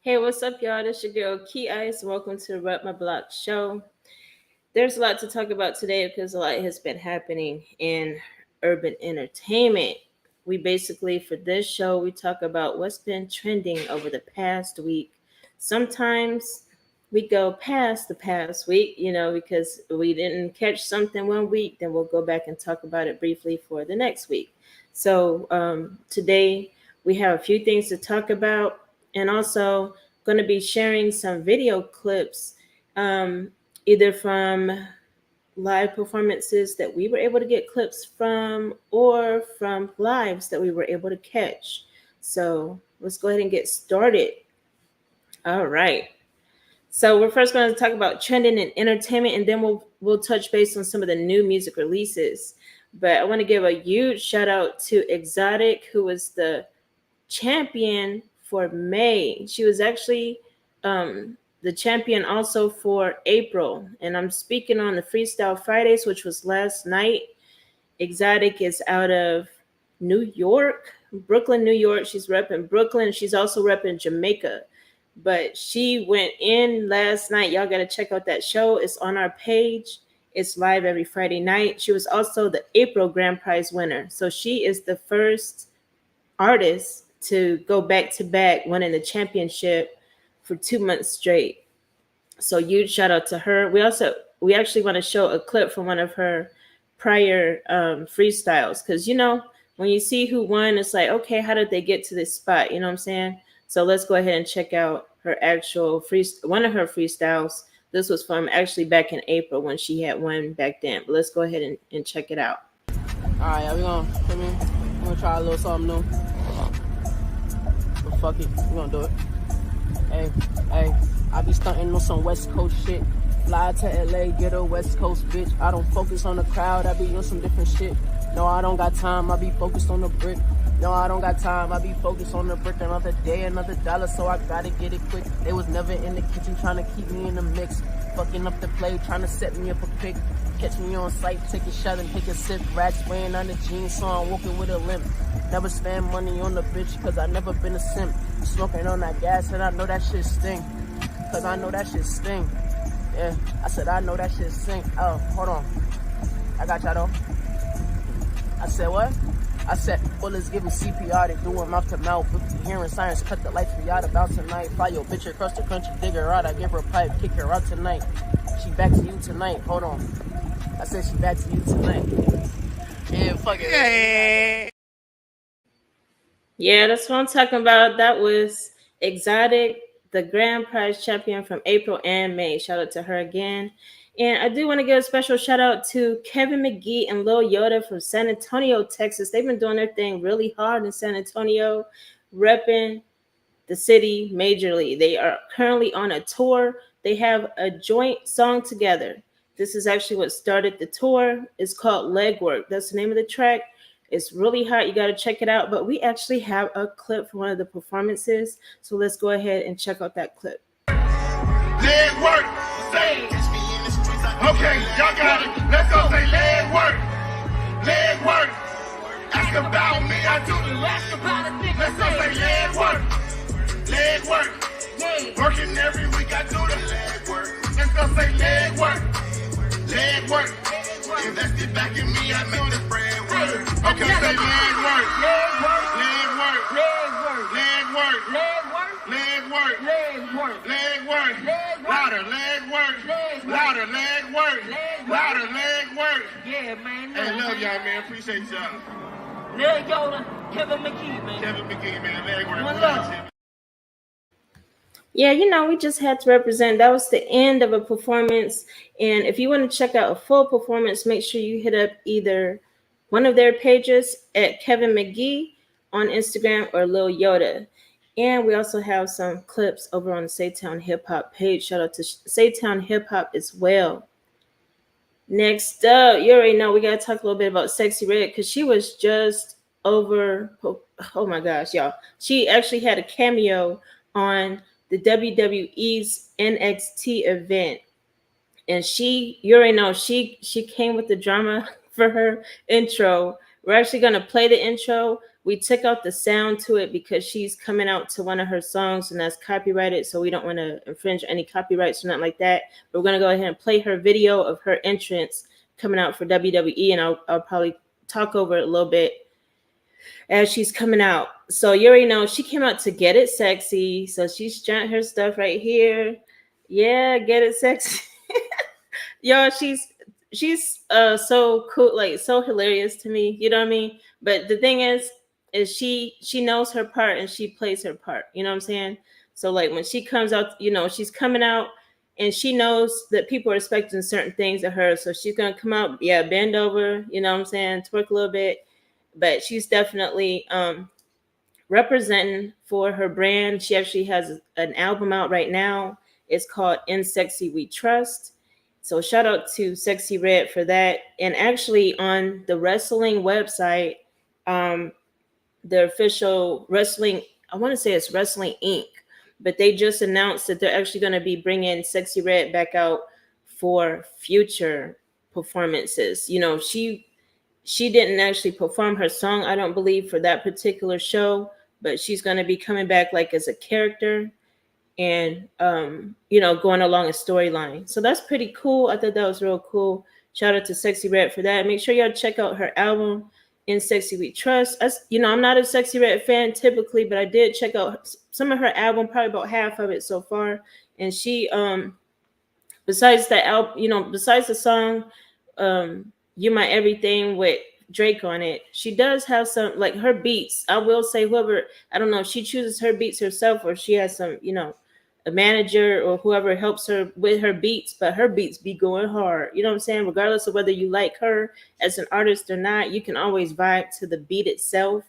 Hey, what's up, y'all? This your girl Key Ice. Welcome to the Rep My Block show. There's a lot to talk about today because a lot has been happening in urban entertainment. We basically, for this show, we talk about what's been trending over the past week. Sometimes we go past the past week, because we didn't catch something one week, then we'll go back and talk about it briefly for the next week. So today we have a few things to talk about, and also going to be sharing some video clips, either from live performances that we were able to get clips from or from lives that we were able to catch. So let's go ahead and get started. All right. So we're first going to talk about trending in entertainment, and then we'll touch base on some of the new music releases. But I want to give a huge shout out to Exotic, who was the champion for May. She was actually the champion also for April. And I'm speaking on the Freestyle Fridays, which was last night. Exotic is out of New York, Brooklyn, New York. She's repping Brooklyn. She's also repping Jamaica. But she went in last night. Y'all got to check out that show. It's on our page. It's live every Friday night. She was also the April Grand Prize winner. So she is the first artist to go back to back winning the championship for 2 months straight. So huge shout out to her. We actually want to show a clip from one of her prior freestyles, because when you see who won, it's like, okay, how did they get to this spot? You know what I'm saying? So let's go ahead and check out her actual one of her freestyles. This was from actually back in April when she had won back then. But let's go ahead and check it out. All right, we're gonna try a little something new. But fuck it, we're gonna do it. Hey, I be stunting on some West Coast shit. Fly to LA, get a West Coast bitch. I don't focus on the crowd, I be on some different shit. No, I don't got time, I be focused on the brick. No, I don't got time, I be focused on the brick. Another day, another dollar, so I gotta get it quick. They was never in the kitchen trying to keep me in the mix. Fucking up the play, trying to set me up a pick. Catch me on sight, take a shot and take a sip. Racks weighing on the jeans, so I'm walking with a limp. Never spend money on the bitch, cause I never been a simp. Smoking on that gas, and I know that shit sting. Cause I know that shit sting. Yeah, I said I know that shit sting. Oh, hold on. I got y'all though. I said what? I said, bullets giving CPR, they doing mouth to mouth. Hearing sirens, cut the lights, we out about tonight. Fly your bitch across the country, dig her out. I give her a pipe, kick her out tonight. She back to you tonight. Hold on. I said she back to you tonight. Yeah, fuck it. Yeah, that's what I'm talking about. That was Exotic, the Grand Prize champion from April and May. Shout out to her again. And I do want to give a special shout out to Kevin McGee and Lil Yodaa from San Antonio, Texas. They've been doing their thing really hard in San Antonio, repping the city majorly. They are currently on a tour. They have a joint song together. This is actually what started the tour. It's called Legwork. That's the name of the track. It's really hot. You got to check it out. But we actually have a clip from one of the performances. So let's go ahead and check out that clip. Legwork. Okay, y'all got it. Let's go say leg work. Leg work. Ask about me, I do the last about it. Let's go say leg work. Leg work. Working every week, I do the leg work. Let's go say leg work. Leg work. Invested back in me, I make the bread work. Okay, say leg work. Leg work. Leg work. Leg work. Leg work. Leg work. Louder, leg work. Louder, leg work. Louder, leg work. Yeah, man. Hey, love y'all, man. Appreciate y'all. Lil Yodaa, Kevin McGee, man. Kevin McGee, man. Leg work. One love. Yeah, we just had to represent. That was the end of a performance. And if you want to check out a full performance, make sure you hit up either one of their pages at Kevin McGee on Instagram or Lil Yodaa. And we also have some clips over on the Saytown Hip Hop page. Shout out to Saytown Hip Hop as well. Next up, you already know we got to talk a little bit about Sexyy because she was just over. Oh my gosh, y'all. She actually had a cameo on the WWE's NXT event. And you already know, she came with the drama for her intro. We're actually going to play the intro. we took out the sound to it because she's coming out to one of her songs and that's copyrighted, so we don't want to infringe any copyrights or nothing like that. But we're gonna go ahead and play her video of her entrance coming out for WWE, and I'll probably talk over it a little bit as she's coming out. So you already know she came out to Get It Sexy. So she's got her stuff right here. Yeah, Get It Sexy. Y'all, she's so cool, like so hilarious to me. You know what I mean? But the thing is she knows her part and she plays her part. You know what I'm saying? So like when she comes out, you know, she's coming out and she knows that people are expecting certain things of her. So she's gonna come out, yeah, bend over, you know what I'm saying, twerk a little bit. But she's definitely representing for her brand. She actually has an album out right now. It's called In Sexy We Trust. So shout out to Sexyy Red for that. And actually on the wrestling website, the official wrestling, I want to say it's Wrestling Inc., but they just announced that they're actually going to be bringing Sexyy Red back out for future performances. You know, she didn't actually perform her song, I don't believe, for that particular show, but she's going to be coming back like as a character and you know, going along a storyline. So that's pretty cool. I thought that was real cool. Shout out to Sexyy Red for that. Make sure y'all check out her album In Sexy We Trust. You know, I'm not a Sexyy Red fan typically, but I did check out some of her album, probably about half of it so far. And she besides that album, you know, besides the song You My Everything with Drake on it, she does have some, like, her beats. I will say, whoever, I don't know if she chooses her beats herself or she has some, you know, a manager or whoever helps her with her beats, but her beats be going hard. You know what I'm saying? Regardless of whether you like her as an artist or not, you can always vibe to the beat itself.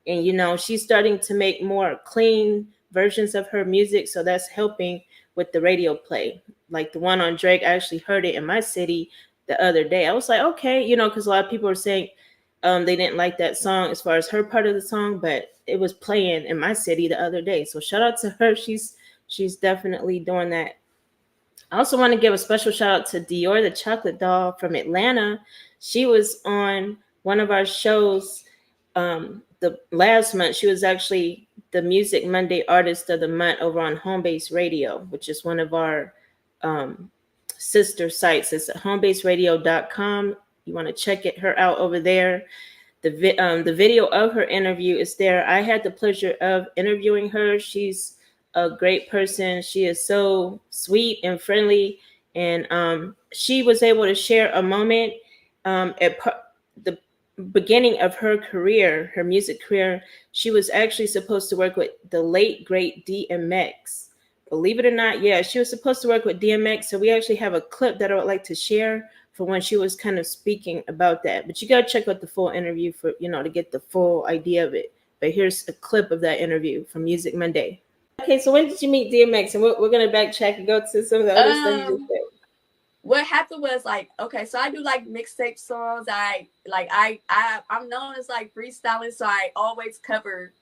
And, you know, she's starting to make more clean versions of her music. So that's helping with the radio play. Like the one on Drake, I actually heard it in my city the other day. I was like, okay, you know, because a lot of people were saying they didn't like that song as far as her part of the song, but it was playing in my city the other day. So shout out to her. She's definitely doing that. I also want to give a special shout out to Dior, the chocolate doll from Atlanta. She was on one of our shows the last month. She was actually the Music Monday Artist of the Month over on Homebase Radio, which is one of our sister sites. It's at homebaseradio.com. You want to check her out over there. The video of her interview is there. I had the pleasure of interviewing her. She's a great person. She is so sweet and friendly, and she was able to share a moment at the beginning of her career, her music career. She was actually supposed to work with the late great DMX. Believe it or not, yeah, she was supposed to work with DMX. So we actually have a clip that I would like to share for when she was kind of speaking about that. But you gotta check out the full interview for, you know, to get the full idea of it. But here's a clip of that interview from Music Monday. Okay, so when did you meet DMX? And we're gonna backtrack and go to some of the other stuff you just said. What happened was, like, okay, so I do like mixtape songs. I'm known as like freestyling, so I always cover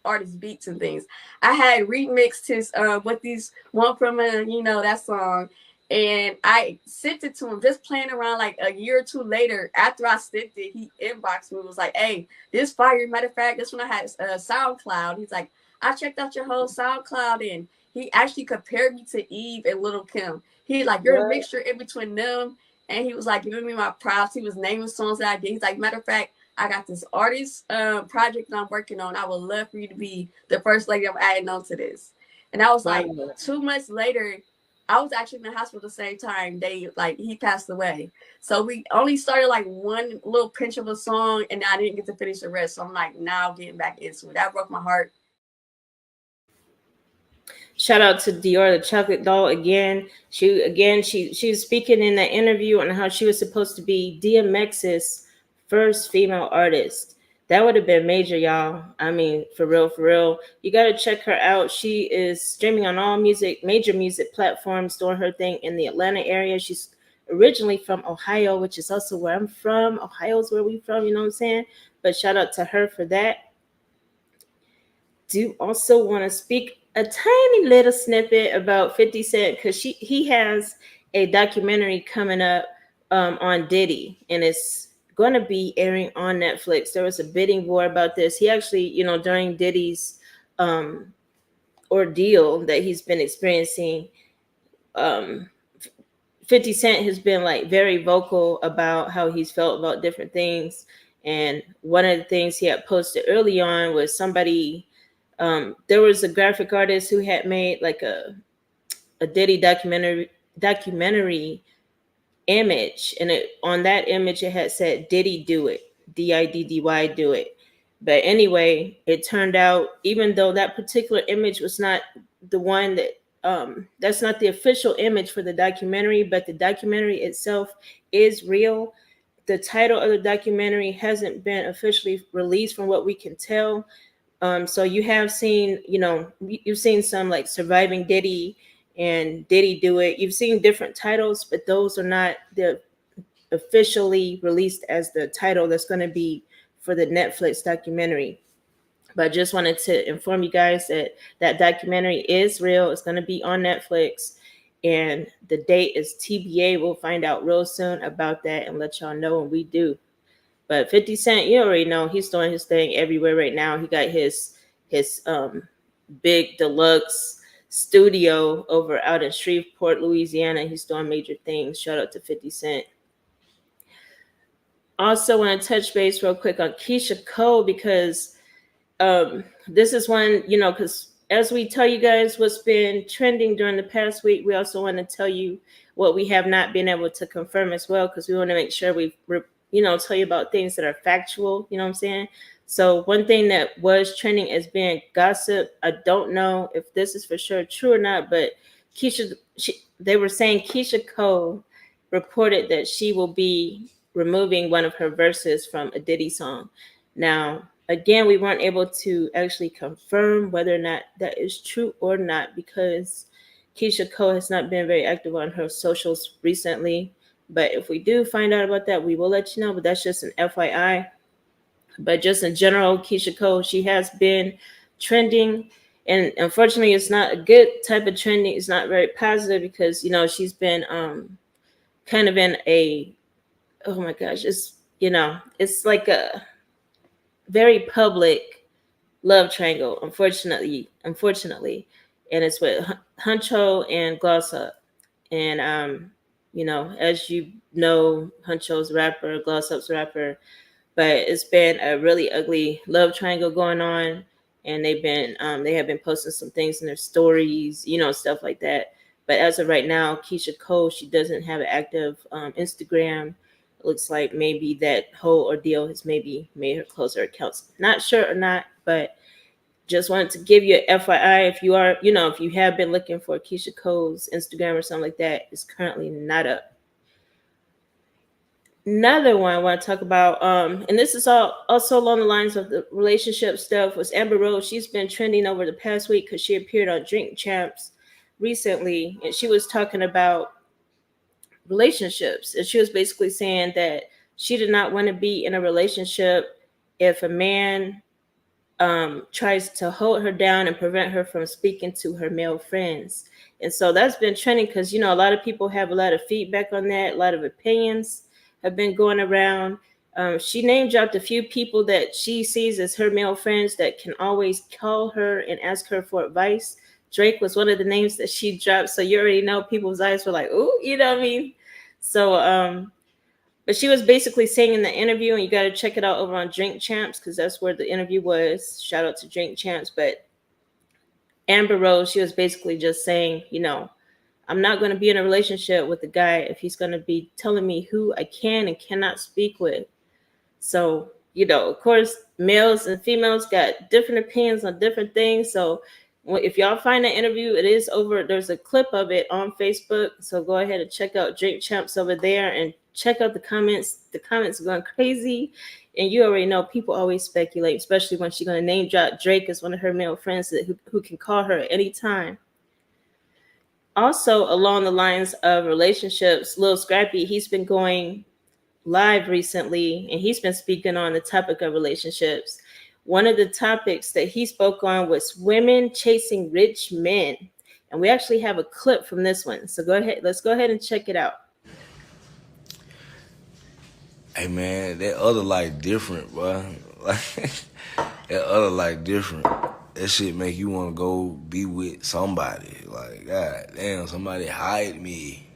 artist beats and things. I had remixed his with these one from that song, and I sent it to him, just playing around. Like a year or two later, after I sent it, he inboxed me, was like, "Hey, this fire." Matter of fact, this one I had SoundCloud. He's like, "I checked out your whole SoundCloud," and he actually compared me to Eve and Lil Kim. He like, "You're a mixture in between them," and he was like giving me my props. He was naming songs that I did. He's like, "Matter of fact, I got this artist project that I'm working on. I would love for you to be the first lady I'm adding on to this." And I was like, 2 months later, I was actually in the hospital at the same time. He passed away. So we only started like one little pinch of a song, and I didn't get to finish the rest. So I'm like now getting back into it. That broke my heart. Shout out to Dior, the chocolate doll again. She was speaking in that interview on how she was supposed to be DMX's first female artist. That would have been major, y'all. I mean, for real. You got to check her out. She is streaming on all major music platforms, doing her thing in the Atlanta area. She's originally from Ohio, which is also where I'm from. Ohio's where we from, you know what I'm saying? But shout out to her for that. Do also want to speak a tiny little snippet about 50 Cent, because he has a documentary coming up on Diddy, and it's going to be airing on Netflix. There was a bidding war about this. He actually, during Diddy's um, ordeal that he's been experiencing, um, 50 Cent has been like very vocal about how he's felt about different things. And one of the things he had posted early on was somebody, there was a graphic artist who had made like a Diddy documentary image, and on that image it had said Diddy do it, Diddy do it. But anyway, it turned out, even though that particular image was not the one that that's not the official image for the documentary, but the documentary itself is real. The title of the documentary hasn't been officially released from what we can tell. So you have seen, you've seen some like Surviving Diddy and Diddy Do It. You've seen different titles, but those are not the officially released as the title that's going to be for the Netflix documentary. But I just wanted to inform you guys that that documentary is real. It's going to be on Netflix, and the date is TBA. We'll find out real soon about that and let y'all know when we do. But 50 Cent, you already know he's doing his thing everywhere right now. He got his big deluxe studio over out in Shreveport, Louisiana. He's doing major things. Shout out to 50 Cent. Also want to touch base real quick on Keyshia Cole, because this is one, because as we tell you guys what's been trending during the past week, we also want to tell you what we have not been able to confirm as well, because we want to make sure we tell you about things that are factual, you know what I'm saying? So one thing that was trending as being gossip, I don't know if this is for sure true or not, but they were saying Keyshia Cole reported that she will be removing one of her verses from a Diddy song. Now, again, we weren't able to actually confirm whether or not that is true or not, because Keyshia Cole has not been very active on her socials recently. But if we do find out about that, we will let you know. But that's just an FYI. But just in general, Keyshia Cole, she has been trending. And unfortunately, it's not a good type of trending. It's not very positive, because, she's been kind of in a, oh my gosh, it's like a very public love triangle, unfortunately. And it's with Huncho and Gloss Up. And, as you know, Huncho's a rapper, Gloss Up's a rapper. But it's been a really ugly love triangle going on. And they have been posting some things in their stories, stuff like that. But as of right now, Keyshia Cole, she doesn't have an active Instagram. It looks like maybe that whole ordeal has maybe made her close her accounts. Not sure or not, but just wanted to give you an FYI. If you are, if you have been looking for Keyshia Cole's Instagram or something like that, it's currently not up. Another one I want to talk about, and this is also along the lines of the relationship stuff, was Amber Rose. She's been trending over the past week because she appeared on Drink Champs recently, and she was talking about relationships. And she was basically saying that she did not want to be in a relationship if a man tries to hold her down and prevent her from speaking to her male friends. And so that's been trending because, a lot of people have a lot of feedback on that. A lot of opinions have been going around. She name dropped a few people that she sees as her male friends that can always call her and ask her for advice. Drake was one of the names that she dropped. So you already know people's eyes were like, ooh, you know what I mean? So, but she was basically saying in the interview, and you got to check it out over on Drink Champs, because that's where the interview was. Shout out to Drink Champs. But Amber Rose, she was basically just saying, I'm not going to be in a relationship with a guy if he's going to be telling me who I can and cannot speak with. So, of course, males and females got different opinions on different things. So if y'all find that interview, it is over. There's a clip of it on Facebook. So go ahead and check out Drink Champs over there and check out the comments. The comments are going crazy. And you already know people always speculate, especially when she's going to name drop Drake as one of her male friends who can call her at any time. Also, along the lines of relationships, Lil Scrappy, he's been going live recently, and he's been speaking on the topic of relationships. One of the topics that he spoke on was women chasing rich men. And we actually have a clip from this one. So let's go ahead and check it out. Hey man, that other life different, bro. Like that other life different. That shit make you want to go be with somebody. Like, god damn, somebody hide me.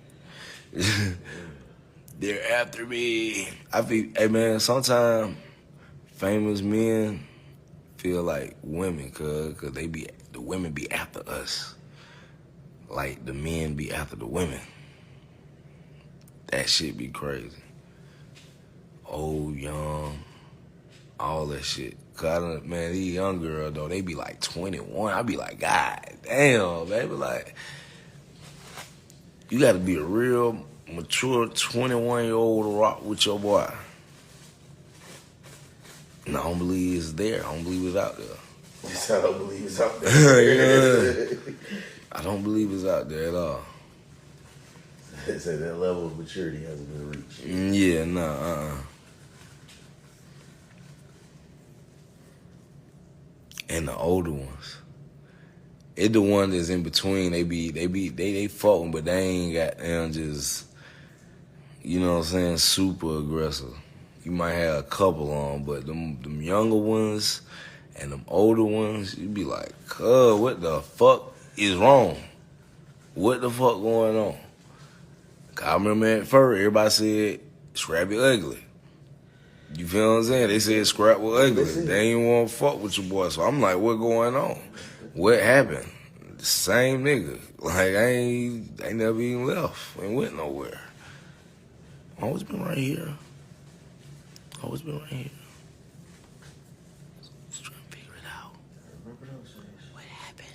They're after me. I feel, hey man, sometimes famous men feel like women, cause the women be after us, like the men be after the women. That shit be crazy. Old, young, all that shit. Cause man, these young girls though, they be like 21. I be like, god damn, they be like, you gotta be a real mature 21-year-old to rock with your boy. And I don't believe it's there. I don't believe it's out there. Just I don't believe it's out there. Yeah. I don't believe it's out there at all. They say that level of maturity hasn't been reached. Yeah, nah, And the older ones, it the one that's in between. They fucking, but they ain't got them just, you know what I'm saying, super aggressive. You might have a couple on, but them younger ones and them older ones, you be like, cuz, what the fuck is wrong? What the fuck going on? I remember at first, everybody said, Scrappy ugly. You feel what I'm saying? They said Scrap was ugly. They ain't want to fuck with your boy. So I'm like, what going on? What happened? The same nigga. Like, I ain't never even left. Ain't went nowhere. Always been right here. Always been right here. Just trying to figure it out. What happened?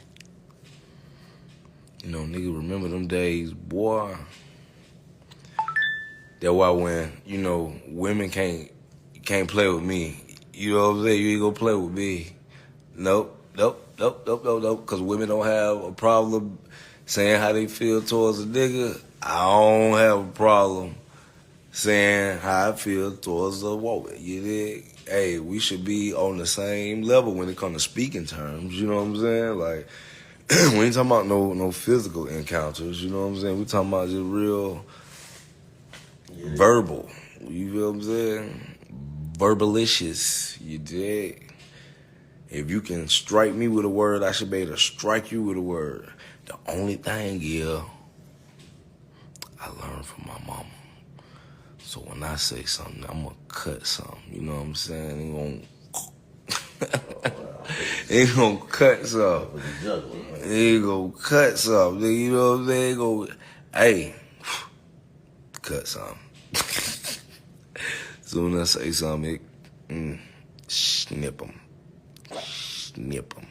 You know, nigga, remember them days, boy. That's why when, you know, women can't play with me. You know what I'm saying? You ain't gonna play with me. Nope. Because women don't have a problem saying how they feel towards a nigga. I don't have a problem saying how I feel towards a woman. You dig? Hey, we should be on the same level when it comes to speaking terms. You know what I'm saying? Like, we ain't talking about no physical encounters. You know what I'm saying? We talking about just real verbal. You feel what I'm saying? Verbalicious. You dig? If you can strike me with a word, I should be able to strike you with a word. The only thing is, I learned from my mama. So when I say something, I'm gonna cut something. You know what I'm saying? Ain't gonna cut something. Ain't gonna cut something. You know what I'm saying? Go, hey, cut something. Soon as I say something, snip them. Snip them.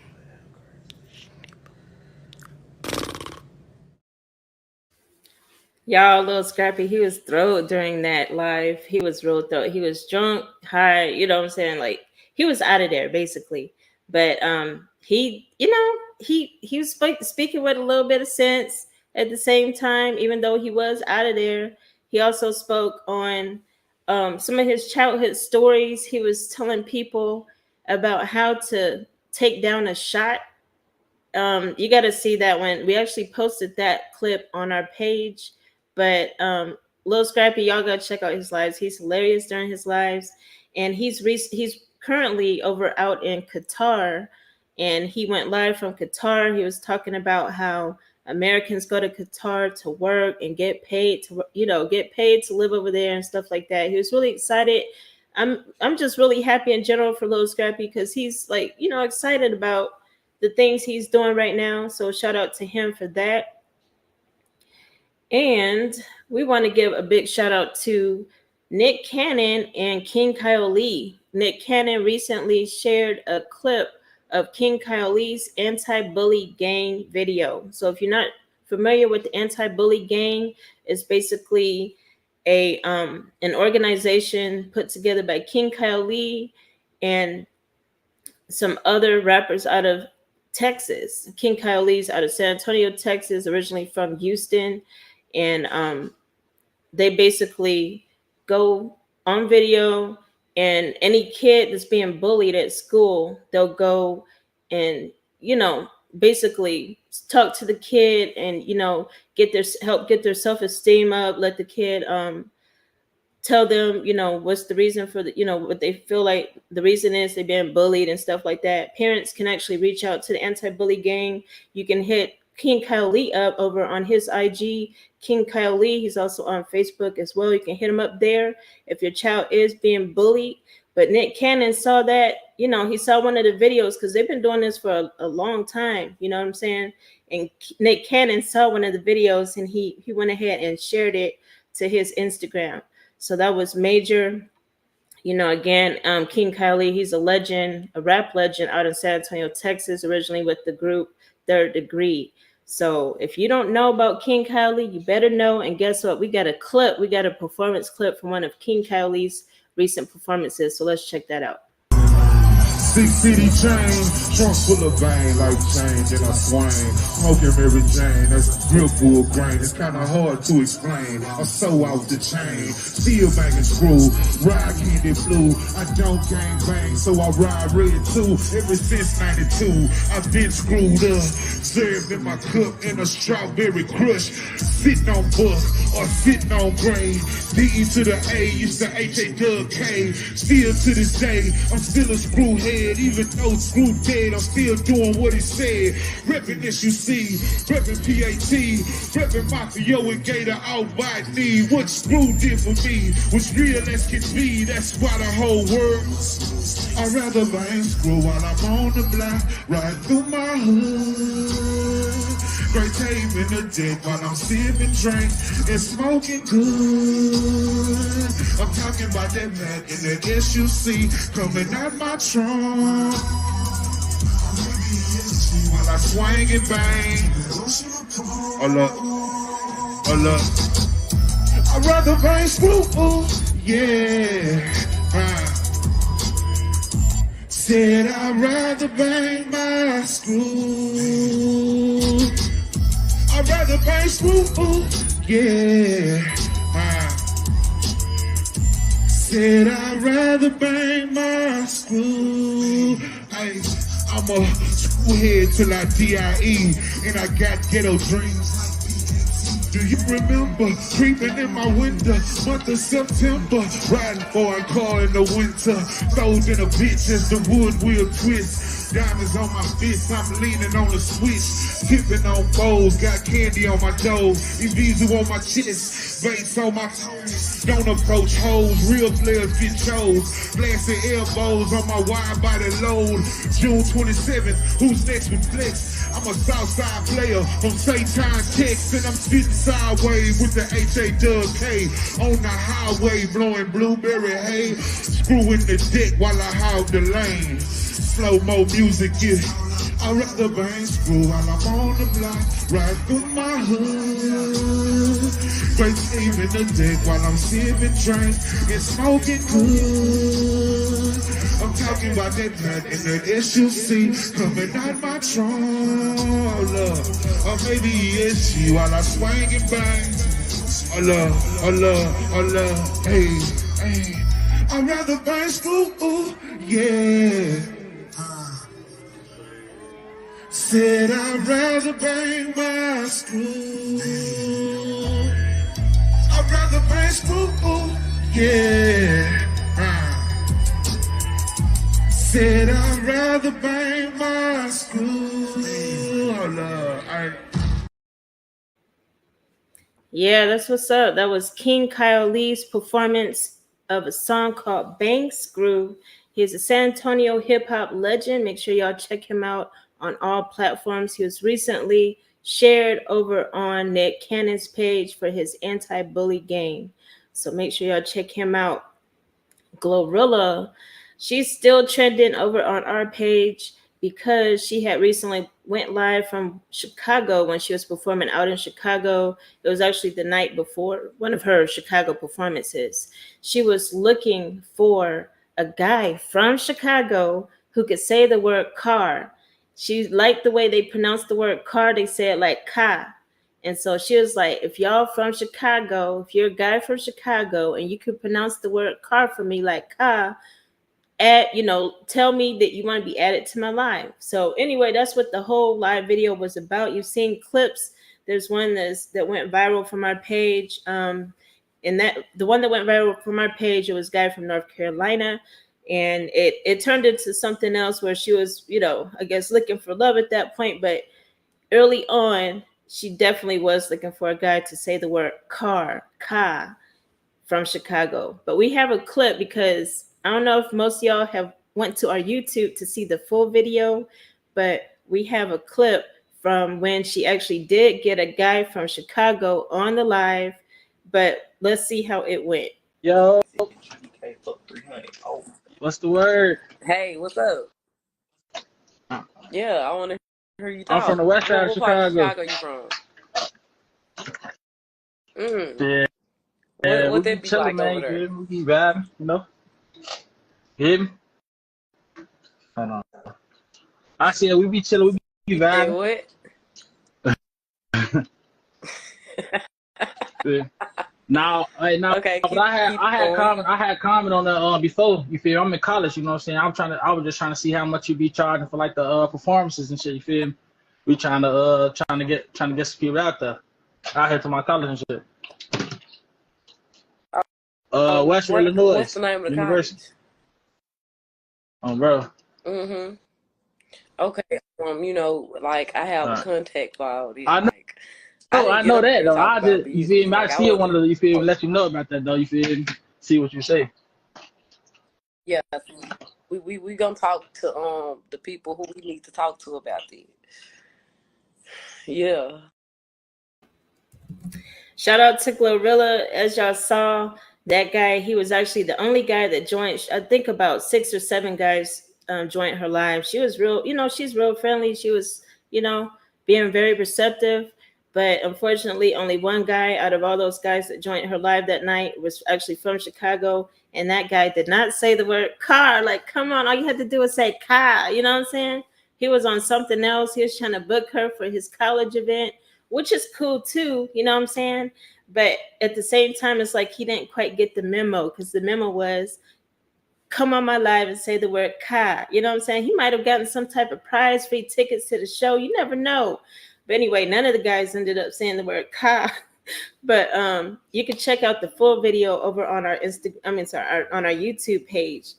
Y'all, Lil Scrappy, he was thrilled during that live. He was real thrilled. He was drunk, high, you know what I'm saying? Like, he was out of there, basically. But he, you know, he was speaking with a little bit of sense at the same time, even though he was out of there. He also spoke on some of his childhood stories. He was telling people about how to take down a shot. You got to see that one. We actually posted that clip on our page, but Lil Scrappy, y'all gotta check out his lives. He's hilarious during his lives, and he's currently over out in Qatar, and he went live from Qatar. He was talking about how Americans go to Qatar to work and get paid to, you know, get paid to live over there and stuff like that. He was really excited. I'm just really happy in general for Lil Scrappy because he's like, you know, excited about the things he's doing right now. So shout out to him for that. And we want to give a big shout out to Nick Cannon and King Kyle Lee. Nick Cannon recently shared a clip of King Kyle Lee's anti-bully gang video. So if you're not familiar with the anti-bully gang, it's basically an organization put together by King Kyle Lee and some other rappers out of Texas. King Kyle Lee's out of San Antonio, Texas, originally from Houston. And they basically go on video, and any kid that's being bullied at school, they'll go and, you know, basically talk to the kid and, you know, help get their self-esteem up, let the kid tell them, what's the reason for what they feel like the reason is they've been bullied and stuff like that. Parents can actually reach out to the anti-bully gang. You can hit King Kyle Lee up over on his IG, King Kyle Lee. He's also on Facebook as well. You can hit him up there if your child is being bullied. But Nick Cannon saw that, he saw one of the videos because they've been doing this for a long time. You know what I'm saying? And Nick Cannon saw one of the videos and he went ahead and shared it to his Instagram. So that was major. Again, King Kylie, he's a legend, a rap legend out in San Antonio, Texas, originally with the group Third Degree. So if you don't know about King Kylie, you better know. And guess what? We got a performance clip from one of King Kylie's recent performances. So let's check that out. 6 city chain, trunk full of vein like change and I swing. Smoking Mary Jane, that's real full grain. It's kinda hard to explain. I'm so out the chain, still banging screw. Ride candy blue, I don't gang bang, so I ride red too. Ever since 92, I've been screwed up. Served in my cup in a strawberry crush. Sitting on buck or sitting on grain. D to the A, used to H-A-K. Still to this day, I'm still a screw head. Even though screw dead, I'm still doing what he said. Reppin' SUC, reppin' PAT, reppin' Mafia and Gator out by knee. What screw did for me was real as can be. That's why the whole world. I'd rather bang screw while I'm on the block, ride through my hood. Great tape in the deck while I'm sipping drink and smoking good. I'm talking about that Mac and that SUC coming out my trunk. While I swing and bang. Oh look. I'd rather bang screw, yeah. Said I'd rather bang my screw. I'd rather bang screw, yeah. Said I'd rather bang my screw. I'm a screwhead till I DIE, and I got ghetto dreams. Do you remember creeping in my window, month of September, riding for a car in the winter, throwed in a bitch as the wood wheel twist. Diamonds on my fist, I'm leaning on the switch, tipping on bowls, got candy on my dough, Evisu on my chest, bass on my toes. Don't approach hoes, real players get chose. Blasting elbows on my wide body load. June 27th, who's next with flex? I'm a Southside player from St. John's, Texas, and I'm sitting sideways with the H-A-K on the highway, blowing blueberry hay, screwing the deck while I hog the lane. Slow-mo music, yeah. I'd rather bang screw while I'm on the block, right through my hood. Great sleep in the deck while I'm sipping drink and smoking good. I'm talking about that Mac and that SUC coming out my trunk. Or maybe ESG while I swing and bang. I love, hey. I'd rather bang screw, yeah. Said I'd rather bang my screw. I'd rather bang screw, yeah. Said I'd rather bang my screw. Yeah, that's what's up. That was King Kyle Lee's performance of a song called Bang Screw. He's a San Antonio hip-hop legend. Make sure y'all check him out on all platforms. He was recently shared over on Nick Cannon's page for his anti-bully game. So make sure y'all check him out. GloRilla, she's still trending over on our page because she had recently went live from Chicago when she was performing out in Chicago. It was actually the night before one of her Chicago performances. She was looking for a guy from Chicago who could say the word car. She liked the way they pronounced the word car. They said like ka. And so she was like, if y'all from Chicago, if you're a guy from Chicago and you could pronounce the word car for me like ka, tell me that you want to be added to my live. So anyway, that's what the whole live video was about. You've seen clips. There's one that went viral from our page. And that the one that went viral from our page, it was a guy from North Carolina, and it turned into something else where she was, I guess looking for love at that point. But early on, she definitely was looking for a guy to say the word car from Chicago. But we have a clip because I don't know if most of y'all have went to our YouTube to see the full video, but we have a clip from when she actually did get a guy from Chicago on the live. But let's see how it went. Yo, what's the word? Hey, what's up? Yeah, I want to hear you talk. I'm from the west side of What part of Chicago. Chicago you from? Mm. Yeah, What we that be be chilling, like man. over there? We be vibing, you know. Hear me? Hold on. I said we be chilling, we be Yeah, vibing. what? Yeah. Now, Okay, but keep I had going. comment on the before. You feel? I'm in college, you know what I'm saying. I was just trying to see how much you be charging for like the performances and shit. You feel me? We trying to get some people out there. Out here to my college and shit. Western What's Illinois the name of the University. college? Bro. Mm-hmm. Okay. Like I have a contact for all this. I know. Like I didn't I get know up that here to though. talk I about just, you feel business. me? I Like I still wanted wasn't. to, you feel me, let you know about that though. You feel me? See what you say. Yeah. We gonna talk to the people who we need to talk to about this. Yeah. Shout out to GloRilla. As y'all saw, that guy, he was actually the only guy that joined. I think about 6 or 7 guys joined her live. She was real, she's real friendly. She was, being very receptive. But unfortunately, only one guy out of all those guys that joined her live that night was actually from Chicago. And that guy did not say the word car. Like, come on, all you had to do was say car. You know what I'm saying? He was on something else. He was trying to book her for his college event, which is cool too. You know what I'm saying? But at the same time, it's like he didn't quite get the memo, because the memo was, come on my live and say the word "ka." You know what I'm saying? He might have gotten some type of prize, free tickets to the show. You never know. But anyway, none of the guys ended up saying the word "ka." But you can check out the full video over on our on our YouTube page.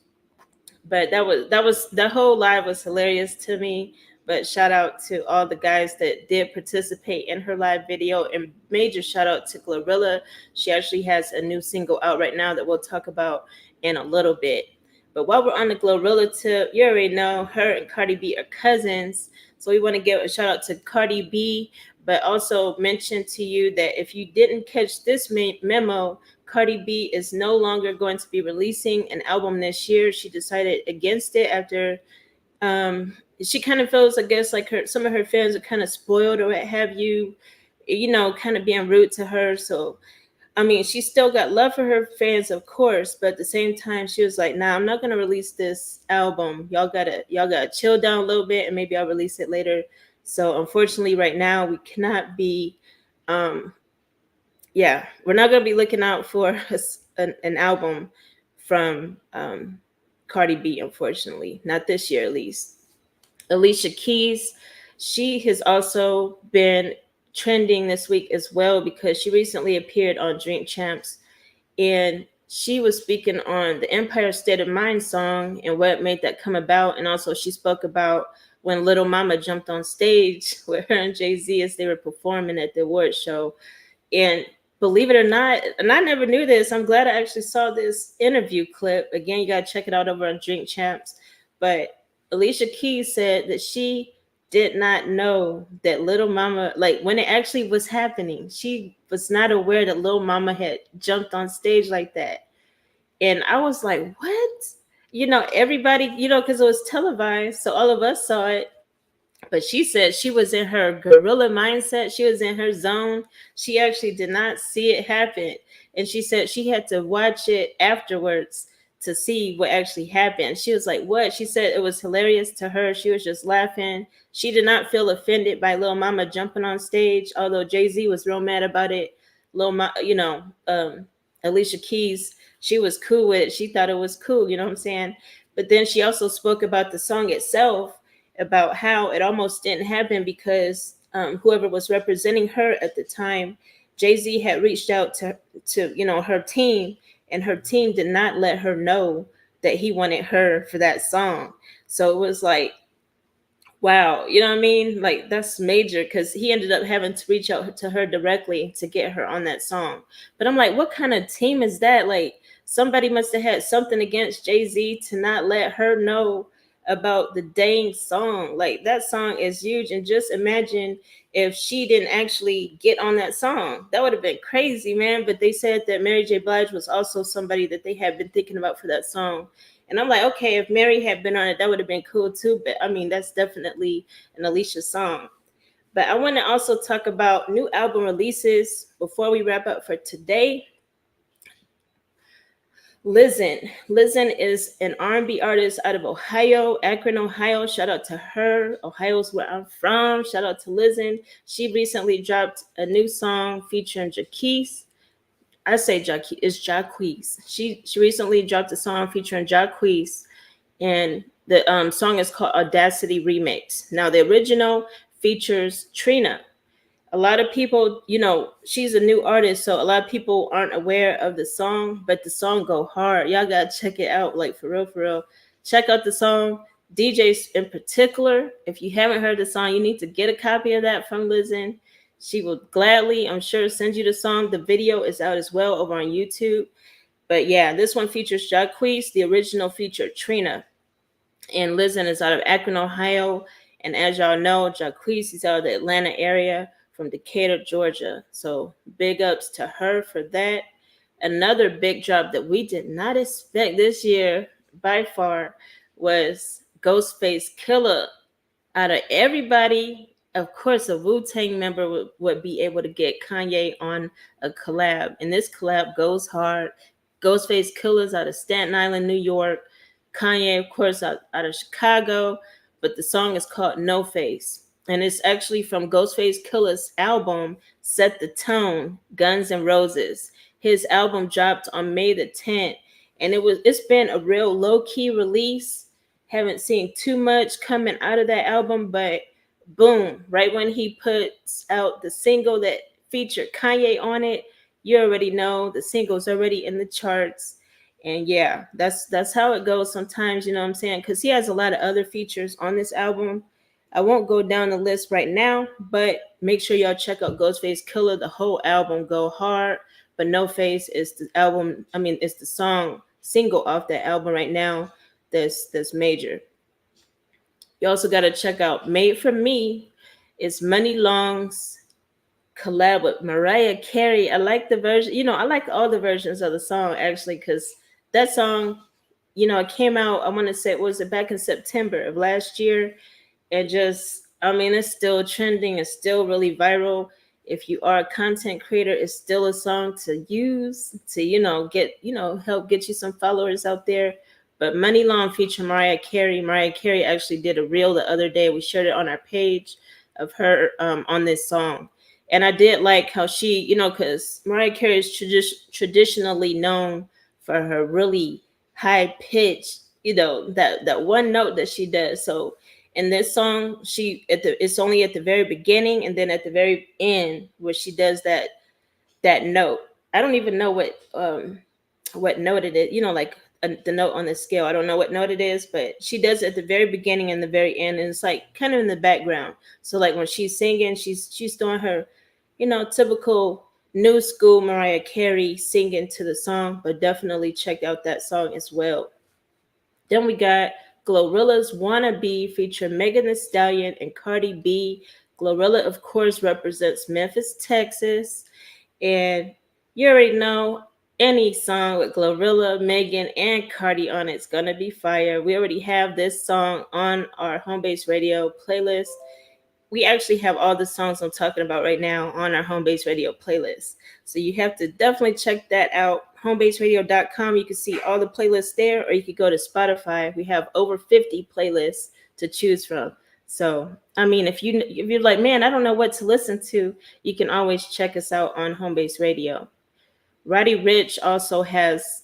But the whole live was hilarious to me. But shout out to all the guys that did participate in her live video, and major shout out to GloRilla. She actually has a new single out right now that we'll talk about in a little bit. But while we're on the GloRilla tip, you already know her and Cardi B are cousins. So we want to give a shout out to Cardi B, but also mention to you that if you didn't catch this memo, Cardi B is no longer going to be releasing an album this year. She decided against it after she kind of feels, I guess, like some of her fans are kind of spoiled or what have you, kind of being rude to her. So I mean, she still got love for her fans, of course, but at the same time, she was like, "Nah, I'm not gonna release this album. Y'all gotta chill down a little bit, and maybe I'll release it later." So unfortunately, right now, we cannot be, we're not gonna be looking out for an album from Cardi B. Unfortunately, not this year at least. Alicia Keys, she has also been trending this week as well because she recently appeared on Drink Champs, and she was speaking on the Empire State of Mind song and what made that come about. And also she spoke about when Little Mama jumped on stage with her and Jay-Z as they were performing at the award show. And believe it or not, and I never knew this, I'm glad I actually saw this interview clip. Again, you got to check it out over on Drink Champs. But Alicia Keys said that she did not know that Little Mama, like when it actually was happening, she was not aware that Little Mama had jumped on stage like that. And I was like, what? Everybody, because it was televised, so all of us saw it. But she said she was in her gorilla mindset. She was in her zone. She actually did not see it happen. And she said she had to watch it afterwards to see what actually happened. She was like, what? She said it was hilarious to her. She was just laughing. She did not feel offended by Lil Mama jumping on stage, although Jay-Z was real mad about it. Alicia Keys, she was cool with it. She thought it was cool, you know what I'm saying? But then she also spoke about the song itself, about how it almost didn't happen because whoever was representing her at the time Jay-Z had reached out to her team, and her team did not let her know that he wanted her for that song. So it was like, wow, you know what I mean? Like that's major because he ended up having to reach out to her directly to get her on that song. But I'm like, what kind of team is that? Like somebody must have had something against Jay-Z to not let her know about the dang song. Like that song is huge. And just imagine if she didn't actually get on that song. That would have been crazy, man. But they said that Mary J. Blige was also somebody that they had been thinking about for that song. And I'm like, okay, if Mary had been on it, that would have been cool too. But I mean, that's definitely an Alicia song. But I want to also talk about new album releases before we wrap up for today. Lizzen is an R&B artist out of Ohio, Akron, Ohio. Shout out to her. Ohio's where I'm from. Shout out to Lizzen. She recently dropped a new song featuring Jaquise. I say Jaquise. It's Jaquise. She recently dropped a song featuring Jaquise, and the song is called Audacity Remix. Now the original features Trina. A lot of people, she's a new artist, so a lot of people aren't aware of the song, but the song go hard. Y'all gotta check it out, like for real, for real. Check out the song. DJs in particular, if you haven't heard the song, you need to get a copy of that from Lizzen. She will gladly, I'm sure, send you the song. The video is out as well over on YouTube. But yeah, this one features Jaquise. The original featured Trina. And Lizzen is out of Akron, Ohio. And as y'all know, Jaquise is out of the Atlanta area from Decatur, Georgia. So big ups to her for that. Another big drop that we did not expect this year by far was Ghostface Killah. Out of everybody, of course, a Wu-Tang member would be able to get Kanye on a collab. And this collab goes hard. Ghostface Killah's out of Staten Island, New York. Kanye, of course, out of Chicago. But the song is called No Face. And it's actually from Ghostface Killah's album, Set the Tone, Guns N' Roses. His album dropped on May the 10th. And it's been a real low-key release. Haven't seen too much coming out of that album, but boom, right when he puts out the single that featured Kanye on it, you already know the single's already in the charts. And yeah, that's how it goes sometimes, you know what I'm saying? Because he has a lot of other features on this album. I won't go down the list right now, but make sure y'all check out Ghostface Killah. The whole album go hard, but No Face is the album. I mean, it's the song single off that album right now. That's major. You also got to check out Made for Me. It's Money Long's collab with Mariah Carey. I like the version. I like all the versions of the song actually, because that song, it came out, I want to say, was it back in September of last year? And just, I mean, it's still trending. It's still really viral. If you are a content creator, it's still a song to use to, get, help get you some followers out there. But Money Long featuring Mariah Carey. Mariah Carey actually did a reel the other day. We shared it on our page of her on this song. And I did like how she, because Mariah Carey is traditionally known for her really high pitch, that one note that she does. So in this song, it's only at the very beginning and then at the very end where she does that note. I don't even know what note it is, like the note on the scale. I don't know what note it is, but she does it at the very beginning and the very end, and it's like kind of in the background. So like when she's singing, she's doing her, typical new school Mariah Carey singing to the song. But definitely check out that song as well. Then we got GloRilla's Wannabe featuring Megan Thee Stallion and Cardi B. GloRilla, of course, represents Memphis, Texas, and you already know any song with GloRilla, Megan, and Cardi on it's gonna be fire. We already have this song on our Homebase Radio playlist. We actually have all the songs I'm talking about right now on our Homebase Radio playlist. So you have to definitely check that out. Homebaseradio.com. You can see all the playlists there, or you could go to Spotify. We have over 50 playlists to choose from. So, I mean, if you're like, man, I don't know what to listen to, you can always check us out on Homebase Radio. Roddy Ricch also has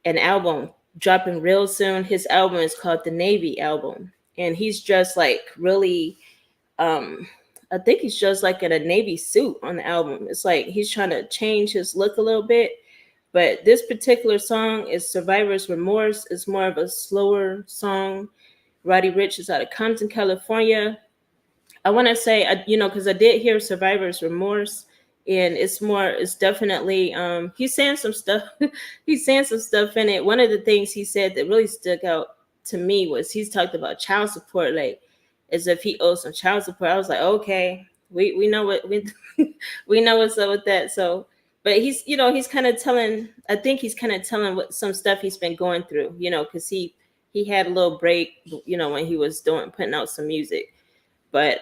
an album dropping real soon. His album is called the Navy album, and he's dressed like really I think he's just like in a navy suit on the album. It's like he's trying to change his look a little bit. But this particular song is Survivor's Remorse. It's more of a slower song. Roddy Ricch is out of Compton, California. I want to say, because I did hear Survivor's Remorse, and it's definitely, he's saying some stuff. He's saying some stuff in it. One of the things he said that really stuck out to me was he's talked about child support, like as if he owes some child support. I was like, okay, we know what we know what's up with that. So, but he's kind of telling. I think he's kind of telling what some stuff he's been going through, because he had a little break, when he was putting out some music. But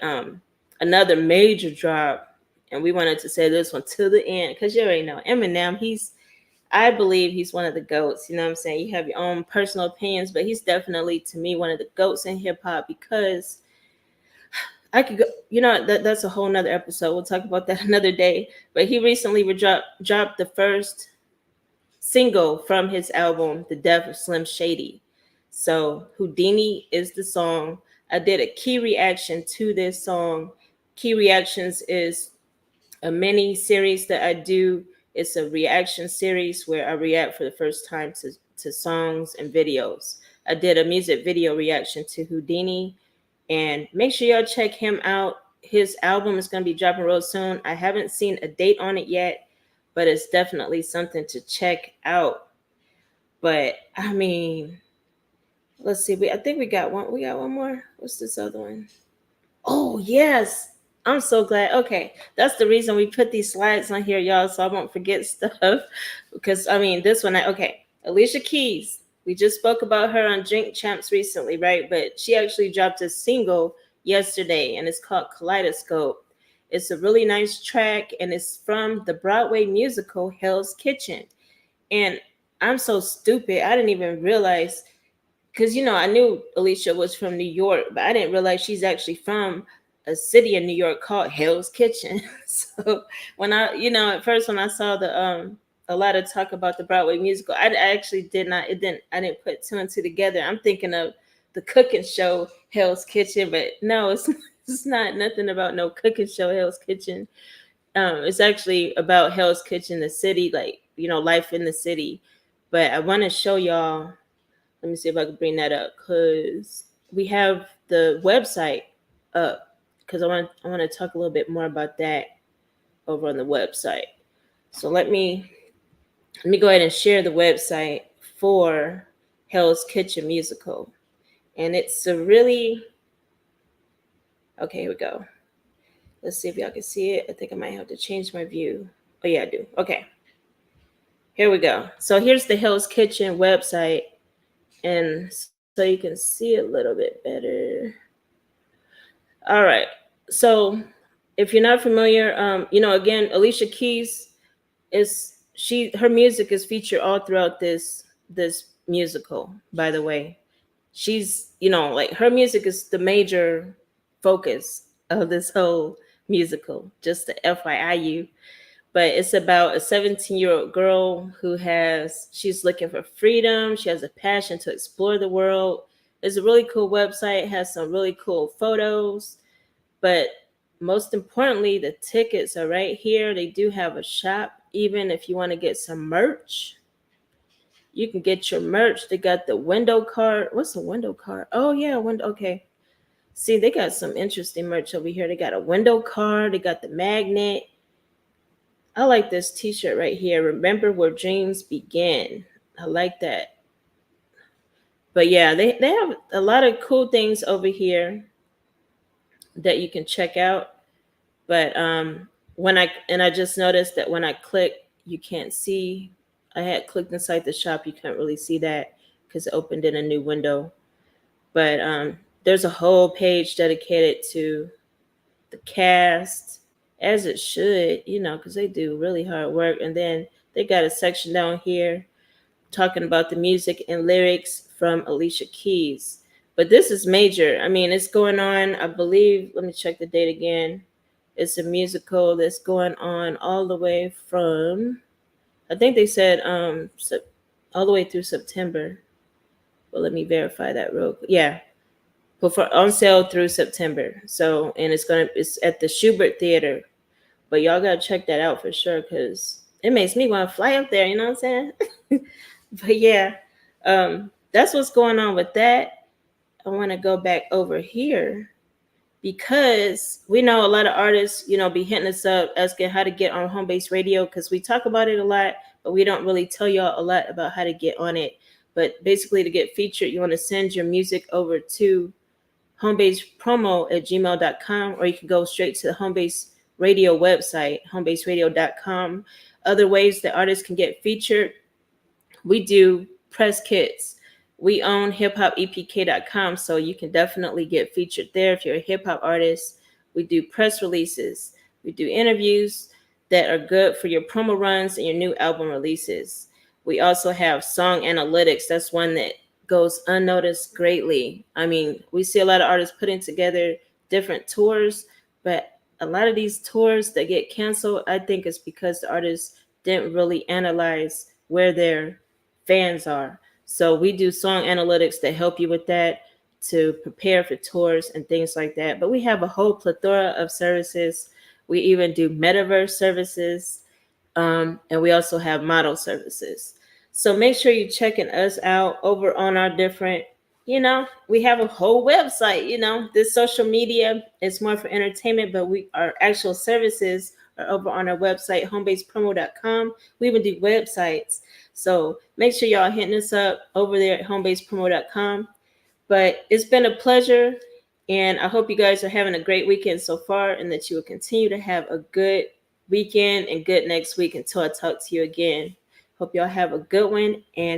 another major drop, and we wanted to say this one to the end because you already know Eminem. I believe he's one of the GOATs. You know what I'm saying? You have your own personal opinions, but he's definitely, to me, one of the GOATs in hip hop because I could go, that's a whole nother episode. We'll talk about that another day. But he recently dropped the first single from his album, The Death of Slim Shady. So Houdini is the song. I did a key reaction to this song. Key reactions is a mini series that I do. It's a reaction series where I react for the first time to songs and videos. I did a music video reaction to Houdini, and make sure y'all check him out. His album is going to be dropping real soon. I haven't seen a date on it yet, but it's definitely something to check out. But I mean, let's see. I think we got one. We got one more. What's this other one? Oh, yes. I'm so glad. Okay. That's the reason we put these slides on here, y'all, so I won't forget stuff. Because, this one, okay. Alicia Keys. We just spoke about her on Drink Champs recently, right? But she actually dropped a single yesterday, and it's called Kaleidoscope. It's a really nice track, and it's from the Broadway musical Hell's Kitchen. And I'm so stupid. I didn't even realize, because, I knew Alicia was from New York, but I didn't realize she's actually from a city in New York called Hell's Kitchen. So when at first when I saw the a lot of talk about the Broadway musical, I actually I didn't put two and two together. I'm thinking of the cooking show Hell's Kitchen, but no, it's not nothing about no cooking show Hell's Kitchen. It's actually about Hell's Kitchen, the city, like, life in the city. But I want to show y'all. Let me see if I can bring that up, because we have the website up, because I want to talk a little bit more about that over on the website. So let me go ahead and share the website for Hell's Kitchen musical. And it's a really, okay, here we go. Let's see if y'all can see it. I think I might have to change my view. Oh yeah, I do. Okay. Here we go. So here's the Hell's Kitchen website. And so you can see a little bit better. All right. So if you're not familiar, again, Alicia Keys her music is featured all throughout this musical, by the way. She's, like her music is the major focus of this whole musical, just the FYIU. But it's about a 17-year-old girl she's looking for freedom. She has a passion to explore the world. It's a really cool website. It has some really cool photos. But most importantly, the tickets are right here. They do have a shop. Even if you want to get some merch, you can get your merch. They got the window card. What's a window card? Oh, yeah, window. Okay. See, they got some interesting merch over here. They got a window card. They got the magnet. I like this t-shirt right here. Remember where dreams begin. I like that. But yeah, they have a lot of cool things over here that you can check out. But I just noticed that when I click, you can't see. I had clicked inside the shop. You can't really see that because it opened in a new window. But there's a whole page dedicated to the cast, as it should, because they do really hard work. And then they got a section down here talking about the music and lyrics from Alicia Keys. But this is major. It's going on, I believe, let me check the date again. It's a musical that's going on all the way from, I think they said all the way through September. But let me verify that real quick. Yeah. but for on sale through September. So, and it's at the Schubert Theater. But y'all gotta check that out for sure, because it makes me want to fly up there. You know what I'm saying? But yeah, that's what's going on with that. I want to go back over here because we know a lot of artists, be hitting us up asking how to get on home base radio, because we talk about it a lot, but we don't really tell y'all a lot about how to get on it. But basically, to get featured, you want to send your music over to homebasepromo@gmail.com, or you can go straight to the Homebase Radio website, homebaseradio.com. Other ways that artists can get featured: we do press kits. We own hiphopepk.com, so you can definitely get featured there if you're a hip hop artist. We do press releases. We do interviews that are good for your promo runs and your new album releases. We also have song analytics. That's one that goes unnoticed greatly. I mean, we see a lot of artists putting together different tours, but a lot of these tours that get canceled, I think it's because the artists didn't really analyze where their fans are. So we do song analytics that help you with that, to prepare for tours and things like that. But we have a whole plethora of services. We even do metaverse services, and we also have model services. So make sure you're checking us out over on our different, we have a whole website. This social media is more for entertainment, but our actual services are over on our website, homebasepromo.com. We even do websites. So make sure y'all hitting us up over there at homebasepromo.com. But it's been a pleasure, and I hope you guys are having a great weekend so far, and that you will continue to have a good weekend and good next week until I talk to you again. Hope y'all have a good one, and